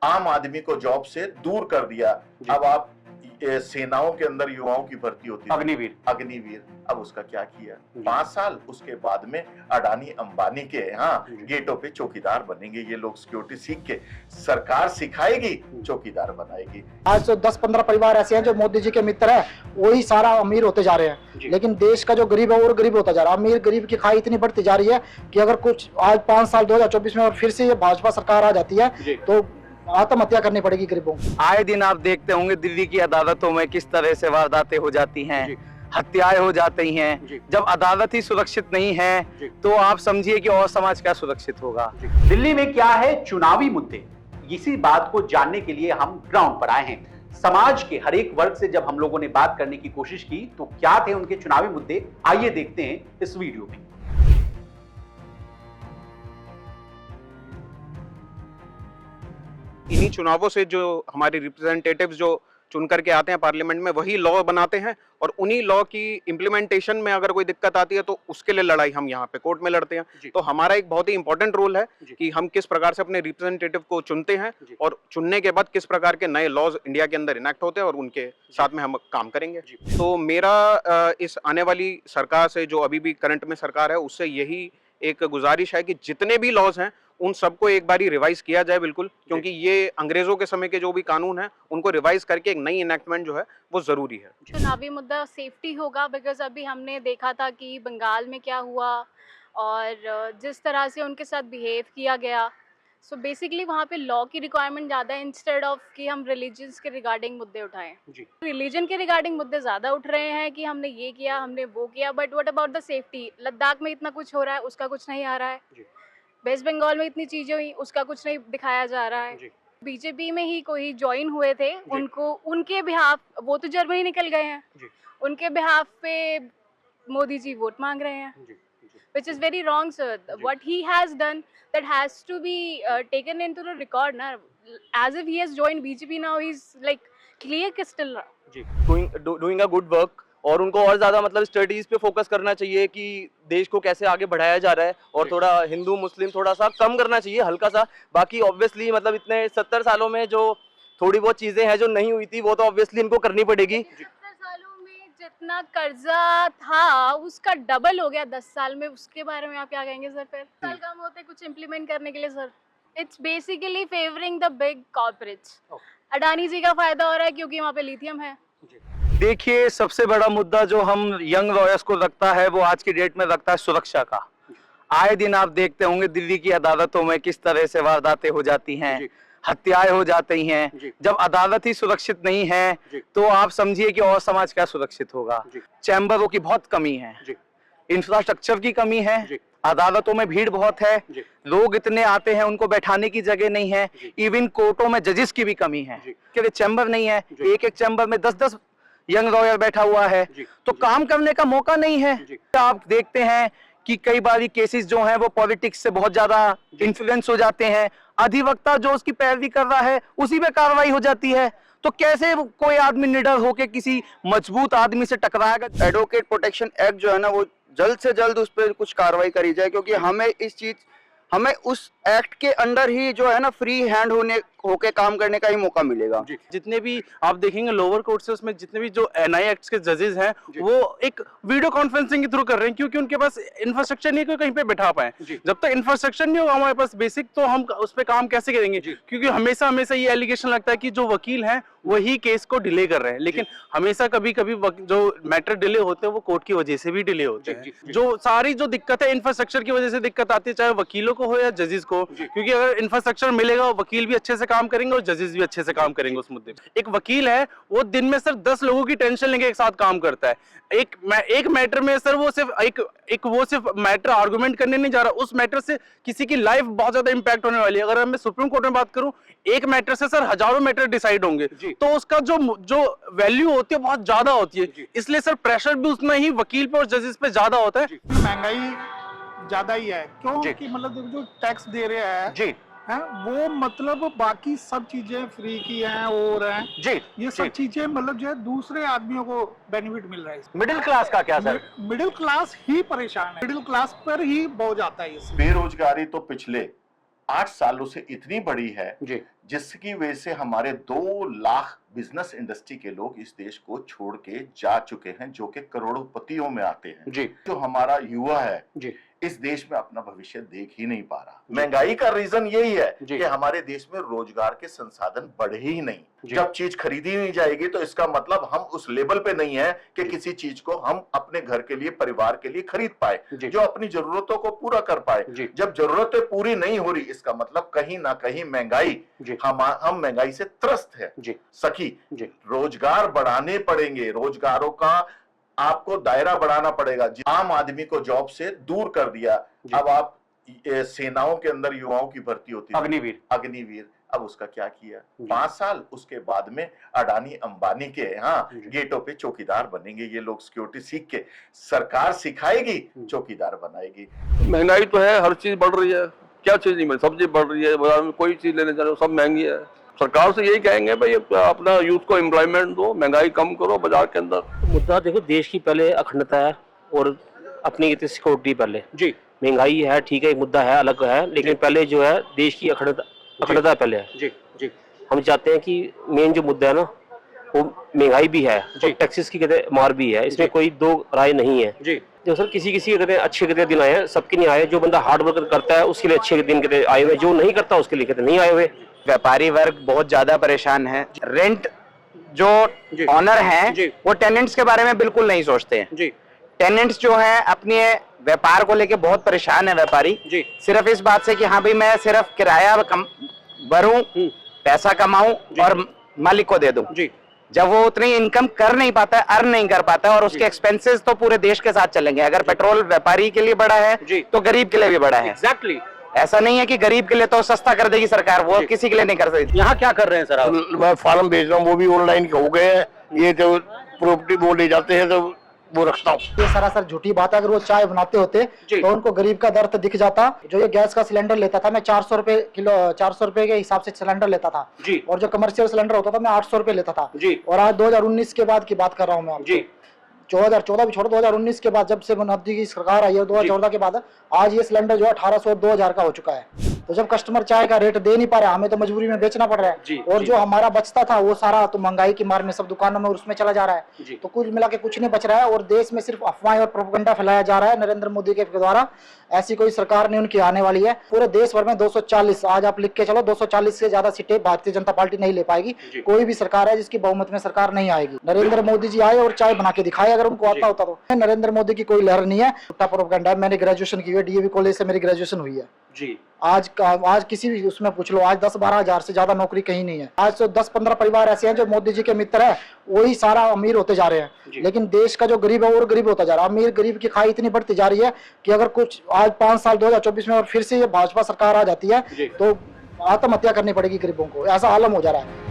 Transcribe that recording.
आम आदमी को जॉब से दूर कर दिया। अब आप सेनाओं के अंदर युवाओं की भर्ती होती है, अग्निवीर, अब उसका क्या किया? 5 साल, उसके बाद में अडानी अंबानी के गेटों पे चौकीदार बनेंगे ये लोग। सिक्योरिटी सीख के सरकार सिखाएगी, चौकीदार बनाएगी। आज तो 10-15 परिवार ऐसे हैं जो मोदी जी के मित्र हैं, वही सारा अमीर होते जा रहे हैं, लेकिन देश का जो गरीब है और गरीब होता जा रहा है। अमीर गरीब की खाई इतनी बढ़ती जा रही है कि अगर कुछ आज 5 साल 2024 में और फिर से ये भाजपा सरकार आ जाती है तो आत्महत्या करनी पड़ेगी गरीबों को। आए दिन आप देखते होंगे दिल्ली की अदालतों में किस तरह से वारदातें हो जाती हैं, हत्याएं हो जाती हैं। जब अदालत ही सुरक्षित नहीं है तो आप समझिए कि और समाज क्या सुरक्षित होगा। दिल्ली में क्या है चुनावी मुद्दे, इसी बात को जानने के लिए हम ग्राउंड पर आए हैं। समाज के हर एक वर्ग से जब हम लोगों ने बात करने की कोशिश की तो क्या थे उनके चुनावी मुद्दे, आइए देखते हैं इस वीडियो में। इन्हीं चुनावों से जो हमारे रिप्रेजेंटेटिव्स जो चुन करके आते हैं पार्लियामेंट में, वही लॉ बनाते हैं और उन्हीं लॉ की इम्प्लीमेंटेशन में अगर कोई दिक्कत आती है तो उसके लिए लड़ाई हम यहाँ पे कोर्ट में लड़ते हैं। तो हमारा एक बहुत ही इंपॉर्टेंट रोल है कि हम किस प्रकार से अपने रिप्रेजेंटेटिव को चुनते हैं और चुनने के बाद किस प्रकार के नए लॉज इंडिया के अंदर इनेक्ट होते हैं और उनके साथ में हम काम करेंगे। तो मेरा इस आने वाली सरकार से, जो अभी भी करंट में सरकार है, उससे यही एक गुजारिश है कि जितने भी लॉज हैं उन सबको एक बारी रिवाइज किया जाए बिल्कुल, क्योंकि ये अंग्रेजों के समय के जो भी कानून हैं उनको रिवाइज करके एक नई इनेक्टमेंट जो है वो जरूरी है। चुनावी मुद्दा सेफ्टी होगा, बिकॉज अभी हमने देखा था कि बंगाल में क्या हुआ और जिस तरह से उनके साथ बिहेव किया गया। सो बेसिकली वहाँ पे लॉ की रिक्वायरमेंट ज़्यादा है इंस्टेड ऑफ कि हम रिलीजन्स के रिगार्डिंग मुद्दे उठाएं। रिलीजन के रिगार्डिंग मुद्दे ज़्यादा उठ रहे हैं कि हमने ये किया, हमने वो किया, but what about the safety? Ladakh में इतना कुछ हो रहा है, उसका कुछ नहीं आ रहा है। वेस्ट बंगाल में इतनी चीजें हुई, उसका कुछ नहीं दिखाया जा रहा है। बीजेपी में ही कोई ज्वाइन हुए थे, उनको उनके बिहाफ, वो तो जर्मनी निकल गए हैं, उनके बिहाफ पे मोदी जी वोट मांग रहे हैं, which is very wrong, sir. What he has done, that has to be taken into the record, na? As if he has joined BJP now, he's like clear crystal. doing a good work, और उनको और ज्यादा मतलब studies पे focus करना चाहिए कि देश को कैसे आगे बढ़ाया जा रहा है, और थोड़ा हिंदू मुस्लिम थोड़ा सा कम करना चाहिए, हल्का सा। बाकी ऑब्वियसली मतलब इतने 70 सालों में जो थोड़ी बहुत चीजें हैं जो नहीं हुई थी वो तो ऑब्वियसली इनको करनी पड़ेगी। 70 सालों में जितना कर्जा था उसका डबल हो गया 10 साल में, उसके बारे में आप क्या कहेंगे सर? फिर साल कम होते कुछ इम्प्लीमेंट करने के लिए sir. It's basically favouring the big corporates. Adani ji का फायदा हो रहा है क्योंकि वहाँ पे लिथियम है। देखिए, सबसे बड़ा मुद्दा जो हम यंग लॉयर्स को रखता है वो आज की डेट में रखता है सुरक्षा का। आए दिन आप देखते होंगे दिल्ली की अदालतों में किस तरह से वारदातें हो जाती हैं, हत्याएं हो जाती हैं। जब अदालत ही सुरक्षित नहीं है तो आप समझिए कि और समाज क्या सुरक्षित होगा। चैम्बरों की बहुत कमी है, इंफ्रास्ट्रक्चर की कमी है, अदालतों में भीड़ बहुत है, लोग इतने आते हैं उनको बैठाने की जगह नहीं है, इवन कोर्टों में जजेस की भी कमी है क्योंकि चैम्बर नहीं है। एक चैम्बर में 10-10 यंग लॉयर बैठा हुआ है तो काम करने का मौका नहीं है। आप देखते हैं कि कई बार केसेस जो हैं वो पॉलिटिक्स से बहुत ज्यादा इन्फ्लुएंस हो जाते हैं। अधिवक्ता जो उसकी पैरवी कर रहा है उसी पे कार्रवाई हो जाती है, तो कैसे कोई आदमी निडर होकर किसी मजबूत आदमी से टकराएगा? एडवोकेट प्रोटेक्शन एक्ट जो है ना वो जल्द से जल्द उस पर कुछ कार्रवाई करी जाए, क्योंकि हमें उस एक्ट के अंडर ही जो है ना फ्री हैंड होके काम करने का ही मौका मिलेगा। जितने भी आप देखेंगे लोअर कोर्ट से, उसमें जितने भी जो एनआई एक्ट के जजेस हैं वो एक वीडियो कॉन्फ्रेंसिंग के थ्रू कर रहे हैं, क्योंकि उनके पास इंफ्रास्ट्रक्चर नहीं है कहीं पे बैठा पाए। जब तक इंफ्रास्ट्रक्चर नहीं होगा हमारे पास बेसिक, तो हम उस पर काम कैसे करेंगे? क्योंकि हमेशा ये एलिगेशन लगता है कि जो वकील हैं वही केस को डिले कर रहे हैं, लेकिन हमेशा कभी जो मैटर डिले होते हैं वो कोर्ट की वजह से भी डिले होते हैं। जो सारी जो दिक्कत है इंफ्रास्ट्रक्चर की वजह से दिक्कत आती है, चाहे वकीलों को हो या जजेस को, क्योंकि अगर इंफ्रास्ट्रक्चर मिलेगा वकील भी अच्छे से काम करेंगे और जजेस भी अच्छे से काम करेंगे उस मुद्दे पे। एक वकील है वो दिन में सर 10 लोगों की टेंशन लेके एक साथ काम करता है। एक मैटर में सर वो सिर्फ मैटर आर्गुमेंट करने नहीं जा रहा, उस मैटर से किसी की लाइफ बहुत ज्यादा इंपैक्ट होने वाली है। अगर मैं सुप्रीम कोर्ट में बात करूं, एक मैटर से सर हजारों मैटर डिसाइड होंगे, तो उसका जो वैल्यू होती है बहुत ज्यादा होती है। इसलिए सर प्रेशर भी उतना ही वकील पे और जजेस पे ज्यादा होता है। महंगाई ज्यादा ही है क्योंकि मतलब जो टैक्स दे रहे हैं वो मतलब बाकी सब चीजें फ्री की हैं और हैं ये सब चीजें मतलब जो है दूसरे आदमियों को बेनिफिट मिल रहा है। मिडिल क्लास का क्या सर? मिडिल क्लास ही परेशान है, मिडिल क्लास पर ही बोझ आता है। बेरोजगारी तो पिछले 8 सालों से इतनी बड़ी है जिसकी वजह से हमारे 2 लाख बिजनेस इंडस्ट्री के लोग इस देश को छोड़ के जा चुके हैं, जो कि करोड़पतियों में आते हैं। जी। जो हमारा युवा है जी। इस देश में अपना भविष्य देख ही नहीं पा रहा। महंगाई का रीजन यही है कि हमारे देश में रोजगार के संसाधन बढ़े ही नहीं। जब चीज खरीदी नहीं जाएगी तो इसका मतलब हम उस लेवल पे नहीं है कि किसी चीज को हम अपने घर के लिए, परिवार के लिए खरीद पाए, जो अपनी जरूरतों को पूरा कर पाए। जब जरूरतें पूरी नहीं हो रही, इसका मतलब कहीं ना कहीं महंगाई, हम महंगाई से त्रस्त है। सखी, रोजगार बढ़ाने पड़ेंगे, रोजगारों का आपको दायरा बढ़ाना पड़ेगा। आम आदमी को जॉब से दूर कर दिया। अब आप सेनाओं के अंदर युवाओं की भर्ती होती है, अग्निवीर, अब उसका क्या किया? 5 साल उसके बाद में अडानी अंबानी के गेटों पे चौकीदार बनेंगे ये लोग। सिक्योरिटी सीख के सरकार सिखाएगी, चौकीदार बनाएगी। महंगाई तो है, हर चीज बढ़ रही है, क्या चीज नहीं मिल, सब्जी बढ़ रही है, बाजार में कोई चीज लेने जा रहे हो सब महंगी है। सरकार से यही कहेंगे भाई अपना यूथ को एम्प्लॉयमेंट दो, महंगाई कम करो बाजार के अंदर। मुद्दा देखो, देश की पहले अखंडता है और अपनी सिक्योरिटी पहले। जी। महंगाई है, ठीक है, एक मुद्दा है, अलग है, लेकिन पहले जो है देश की अखंडता पहले है। जी। जी। हम चाहते हैं कि मेन जो मुद्दा है ना, वो महंगाई भी है और टैक्सेस की कहते मार भी है, इसमें कोई दो राय नहीं है। जी। जो सर किसी कहते हैं अच्छे कहते दिन आए हैं, सबके नहीं आए। जो बंदा हार्ड वर्क करता है उसके लिए अच्छे दिन कहते आए हुए, जो नहीं करता उसके लिए कहते नहीं आए हुए। व्यापारी वर्ग बहुत ज्यादा परेशान है। रेंट जो ऑनर हैं वो टेनेंट्स के बारे में बिल्कुल नहीं सोचते हैं। जी। टेनेंट्स जो हैं अपने व्यापार को लेके बहुत परेशान है व्यापारी। जी। सिर्फ इस बात से कि हाँ भाई मैं सिर्फ किराया भरूं, पैसा कमाऊं और मालिक को दे दूं। जी। जब वो उतनी इनकम कर नहीं पाता, अर्न नहीं कर पाता, और उसके एक्सपेंसेस तो पूरे देश के साथ चलेंगे। अगर पेट्रोल व्यापारी के लिए बड़ा है तो गरीब के लिए भी बड़ा है। एग्जैक्टली। ऐसा नहीं है कि गरीब के लिए तो सस्ता कर देगी सरकार, वो किसी के लिए नहीं कर सकती। यहाँ क्या कर रहे हैं सर आप? मैं फार्म भेज रहा हूँ, वो भी ऑनलाइन हो गए हैं। ये जो प्रॉपर्टी वो ले जाते हैं तो वो रखता हूँ। ये सरासर झूठी बात है। अगर वो चाय बनाते होते तो उनको गरीब का दर्द दिख जाता। जो ये गैस का सिलेंडर लेता था, मैं 400 रुपए किलो, 400 रुपए के हिसाब से सिलेंडर लेता था जी। और जो कमर्शियल सिलेंडर होता था मैं 800 रुपए लेता था जी। और आज 2019 के बाद की बात कर रहा हूँ मैं जी। 2014 भी छोड़ो, 2019 के बाद जब से मोदी की सरकार आई है 2014 के बाद आज ये सिलेंडर जो है 1800 2000 का हो चुका है। तो जब कस्टमर चाय का रेट दे नहीं पा रहा, हमें तो मजबूरी में बेचना पड़ रहा है। और जो हमारा बचता था वो सारा तो महंगाई की मार में सब दुकानों में उसमें चला जा रहा है। तो कुल मिला के कुछ नहीं बच रहा है और देश में सिर्फ अफवाहें और प्रोपेगेंडा फैलाया जा रहा है नरेंद्र मोदी के द्वारा। ऐसी कोई सरकार नहीं उनकी आने वाली है। पूरे देश भर में 240, आज आप लिख के चलो 240 से ज्यादा सीटें भारतीय जनता पार्टी नहीं ले पाएगी। कोई भी सरकार है जिसकी बहुमत में सरकार नहीं आएगी। नरेंद्र मोदी जी आए और चाय बना के दिखाए, अगर उनको आता होता तो। नरेंद्र मोदी की कोई लहर नहीं है, झूठा प्रोपेगेंडा है। मैंने ग्रेजुएशन की है, डीएवी कॉलेज से मेरी ग्रेजुएशन हुई है जी। आज किसी भी उसमें पूछ लो, आज 10-12 हजार से ज्यादा नौकरी कहीं नहीं है। आज तो 10-15 परिवार ऐसे हैं जो मोदी जी के मित्र हैं, वही सारा अमीर होते जा रहे हैं। लेकिन देश का जो गरीब है और गरीब होता जा रहा है। अमीर गरीब की खाई इतनी बढ़ती जा रही है कि अगर कुछ आज 5 साल 2024 में और फिर से ये भाजपा सरकार आ जाती है तो आत्महत्या करनी पड़ेगी गरीबों को, ऐसा आलम हो जा रहा है।